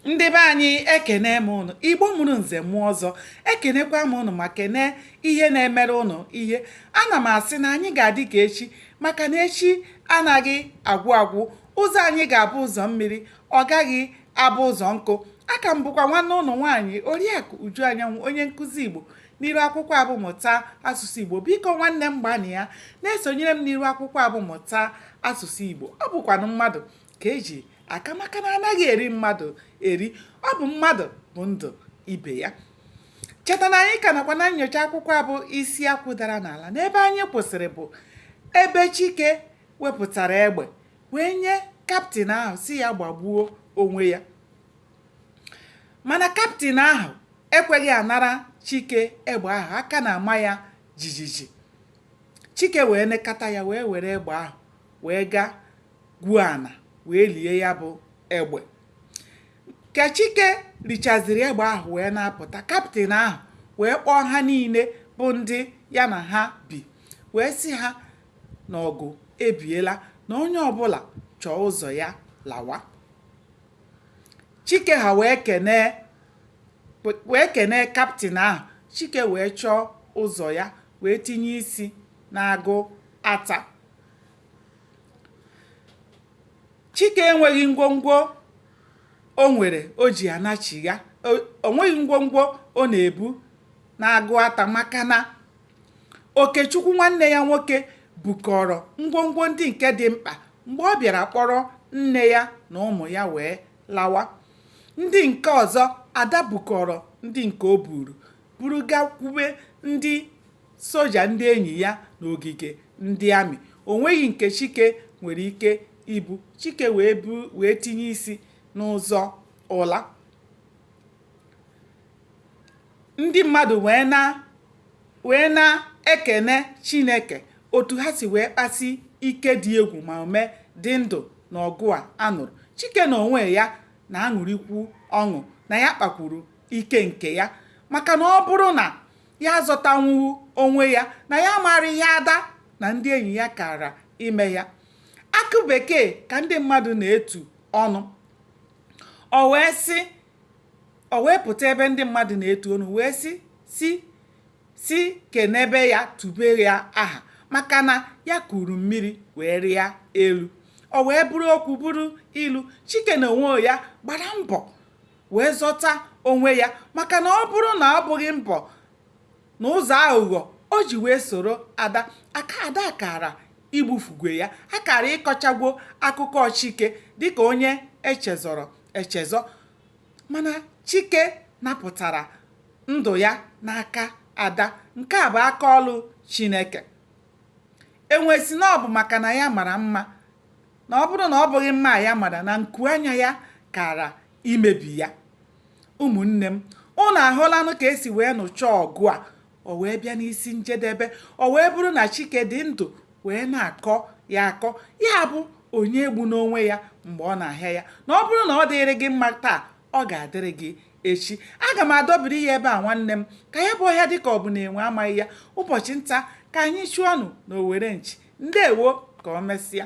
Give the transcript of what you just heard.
Ndị be anyị ekene m unu, Igbo mụrụ nze mụọ ọzọ, ekenekwa m unu ma kene ihe na-emere unu ihe. Ana m asị na anyị ga-adị ka echi, maka na echi anaghị agwụ agwụ. Ụzọ anyị ga-abụ ụzọ mmiri, ọ gaghị abụ ụzọ nkụ. Aka m bụkwa nwanne ụnụ nwaanyị Oriakụ Uju Anyanwụ, onye nkụzi Igbo n'iru akwụkwọ abụmụta asụsụ Igbo. Biko nwanne m gbanị ya na-esonyere m n'iru akwụkwọ abụmụta asụsụ Igbo. Ọ bụkwanụ mmadụ ka eji aka, maka na anaghị eri mmadụ eri. Ọ bụ mmadụ bụ ndụ ibe ya. Cheta na anyị ka nakwa na nnyocha akwụkwọ abụ isi akwụ dara n'ala. N'ebe anyị kwụsịrị bụ ebe Chike wepụtara egbe wee nye kaptịn ahụ si ya gbagbuo onwe ya, mana kaptịn ahụ ekweghị anara Chike egbe ahụ. Aka na-ama ya jijiji. Chike wee nekata ya, wee were egbe ahụ wee gaa gwuo ana wee lie ya bụ egbe. Ka Chike richaziri egbe ahụ wee na-apụta, kaptịn ahụ wee kpọọ ha niile bụ ndị ya na ha bi, wee sị ha na ọgụ ebiela, na onye ọbụla chọọ ụzọ ya lawa. Chike ha wee kene kaptịn ahụ. Chike wee chọọ ụzọ ya wee tinye isi n'agụ ata. Chike enweghị ngwongwo o nwere o ji anachigha. O nweghị ngwongwo ọ na-ebu n'agụ ata, maka na Okechukwu nwanne ya nwoke bukọrọ ngwongwo ndị nke dị mkpa mgbe ọ bịara kpọrọ nne ya na ụmụ ya wee lawa. Ndị nke ọzọ Ada bukọrọ ndị nke o buru gakwube ndị soja ndị enyi ya n'ogige ndị amị. O nweghị nke Chike nwere ike ibu. Chike wee tinye isi n'ụzọ ụla. Ndị mmadụ wee na-ekene Chineke otu ha si wee kpasi ike dị egwu ma mee dị ndụ n'ọgụ a anụrụ. Chike na onwe ya na-aṅụrịkwu ọṅụ na ya kpakwuru ike nke ya, maka na ọ bụrụ na ya zọtanwu onwe ya, na ya mara ihe Ada na ndị enyi ya kara ime ya. Akụ bekee ka ndị mmadụ na-etu ọnụ. O wee pụta ebe ndị mmadụ na-etu ọnụ wee si kenebe ya, tube ya aha, maka na ya kuru mmiri wee rịa elu. O wee bụrụ okwu bụrụ ilu. Chike na onwe ya gbara mbọ wee zọta onwe ya, maka na ọ bụrụ na ọ bụghị mbọ na ụzọ aghụghọ o ji wee soro Ada, Ada kara igbufugwe ya. Ha kara ịkọchagwo akụkọ Chike dịka onye echezọ, mana Chike napụtara ndụ ya n'aka Ada. Nke a bụ aka ọlụ Chineke. Enwesi na ọ bụ maka na ya mara mma, na ọ bụrụ na ọ bụghị mma ya mara, na nku anya ya kara imebi ya. Ụmụnne m, unu ahụlanụ ka esi wee nụchaa ọgụ a. O wee bịa n'isi njedebe. O wee bụrụ na Chike dị ndụ wee na-akọ ya akọ. Ya bụ onye egbu n'onwe ya mgbe ọ na-ahịa ya. Na ọ bụrụ na ọ dịrị gị mma taa, ọ ga-adịrị gị echi. Aga m adọbiri ya ebe a nwanne m, ka ya bụ ọhịa dịka ọ bụ na enwe amaghị ya. Ụbọchị nta ka anyị chụọ ọnụ na Owere Nchi. Ndewo, ka o mesịa.